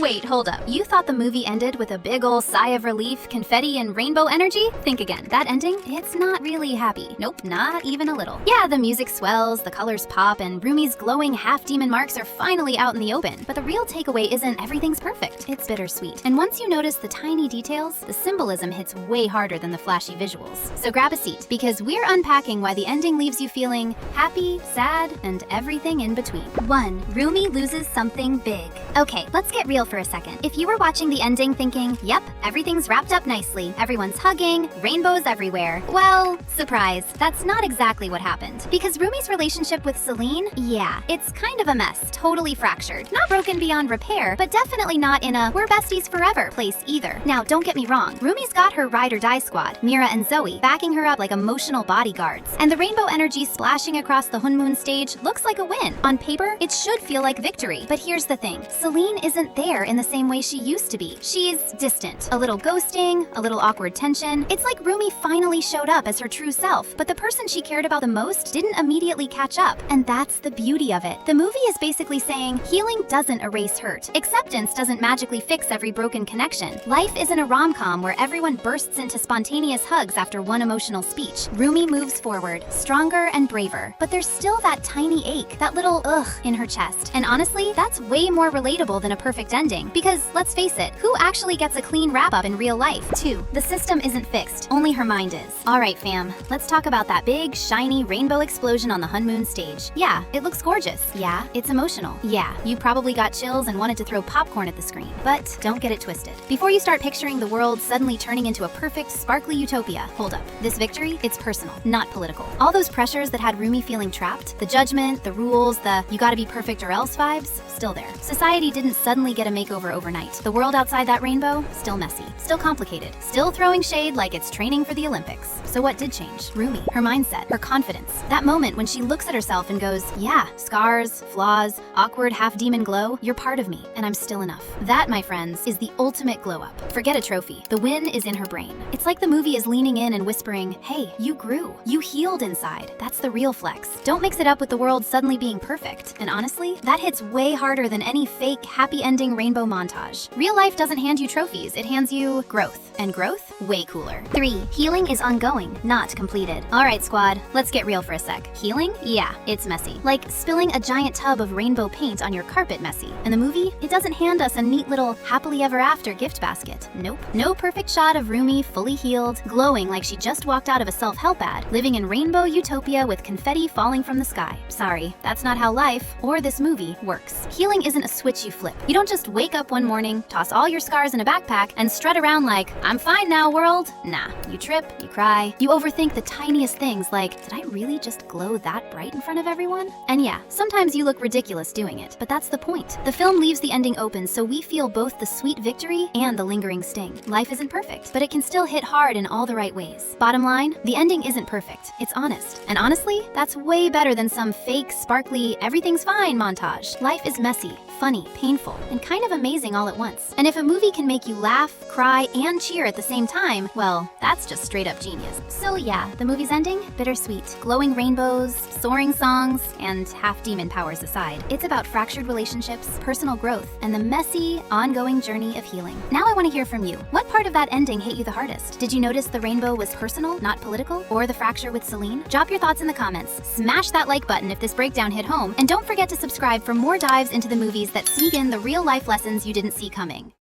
Wait, hold up. You thought the movie ended with a big ol' sigh of relief, confetti, and rainbow energy? Think again. That ending, it's not really happy. Nope, not even a little. Yeah, the music swells, the colors pop, and Rumi's glowing half-demon marks are finally out in the open. But the real takeaway isn't everything's perfect. It's bittersweet. And once you notice the tiny details, the symbolism hits way harder than the flashy visuals. So grab a seat, because we're unpacking why the ending leaves you feeling happy, sad, and everything in between. 1. Rumi loses something big. Okay, let's get real for a second. If you were watching the ending thinking, yep, everything's wrapped up nicely, everyone's hugging, rainbows everywhere, well, surprise, that's not exactly what happened. Because Rumi's relationship with Celine, yeah, it's kind of a mess, totally fractured. Not broken beyond repair, but definitely not in a we're besties forever place either. Now, don't get me wrong, Rumi's got her ride or die squad, Mira and Zoe, backing her up like emotional bodyguards. And the rainbow energy splashing across the Honmoon stage looks like a win. On paper, it should feel like victory. But here's the thing, Celine isn't there in the same way she used to be. She's distant, a little ghosting, a little awkward tension. It's like Rumi finally showed up as her true self, but the person she cared about the most didn't immediately catch up. And that's the beauty of it. The movie is basically saying healing doesn't erase hurt. Acceptance doesn't magically fix every broken connection. Life isn't a rom-com where everyone bursts into spontaneous hugs after one emotional speech. Rumi moves forward, stronger and braver, but there's still that tiny ache, that little ugh in her chest. And honestly, that's way more relatable than a perfect ending, because let's face it, who actually gets a clean wrap-up in real life? 2. The system isn't fixed, only her mind is. Alright fam, let's talk about that big, shiny rainbow explosion on the Honmoon stage. Yeah, it looks gorgeous. Yeah, it's emotional. Yeah, you probably got chills and wanted to throw popcorn at the screen. But don't get it twisted. Before you start picturing the world suddenly turning into a perfect, sparkly utopia, hold up. This victory, it's personal, not political. All those pressures that had Rumi feeling trapped, the judgment, the rules, the you gotta be perfect or else vibes, still there. Society didn't suddenly get a makeover overnight. The world outside that rainbow, still messy, still complicated, still throwing shade like it's training for the Olympics. So what did change? Rumi, her mindset, her confidence. That moment when she looks at herself and goes, yeah, scars, flaws, awkward half-demon glow, you're part of me, and I'm still enough. That, my friends, is the ultimate glow-up. Forget a trophy. The win is in her brain. It's like the movie is leaning in and whispering, hey, you grew. You healed inside. That's the real flex. Don't mix it up with the world suddenly being perfect. And honestly, that hits way harder than any fake, happy ending rainbow montage. Real life doesn't hand you trophies, it hands you growth. And growth? Way cooler. 3. Healing is ongoing, not completed. Alright squad, let's get real for a sec. Healing? Yeah, it's messy. Like spilling a giant tub of rainbow paint on your carpet messy. And the movie, it doesn't hand us a neat little happily ever after gift basket. Nope. No perfect shot of Rumi fully healed, glowing like she just walked out of a self-help ad, living in rainbow utopia with confetti falling from the sky. Sorry, that's not how life, or this movie, works. Healing isn't a switch you flip. You don't just wake up one morning, toss all your scars in a backpack, and strut around like, I'm fine now, world. Nah, you trip, you cry, you overthink the tiniest things like, did I really just glow that bright in front of everyone? And yeah, sometimes you look ridiculous doing it, but that's the point. The film leaves the ending open so we feel both the sweet victory and the lingering sting. Life isn't perfect, but it can still hit hard in all the right ways. Bottom line, the ending isn't perfect, it's honest. And honestly, that's way better than some fake, sparkly, everything's fine montage. Life is messy, funny, painful, and kind of amazing all at once. And if a movie can make you laugh, cry, and cheer at the same time, well, that's just straight up genius. So yeah, the movie's ending, bittersweet. Glowing rainbows, soaring songs, and half-demon powers aside, it's about fractured relationships, personal growth, and the messy, ongoing journey of healing. Now I want to hear from you. What part of that ending hit you the hardest? Did you notice the rainbow was personal, not political? Or the fracture with Celine? Drop your thoughts in the comments. Smash that like button if this breakdown hit home, and don't forget to subscribe for more dives into the movies that sneak in the real-life lessons you didn't see coming.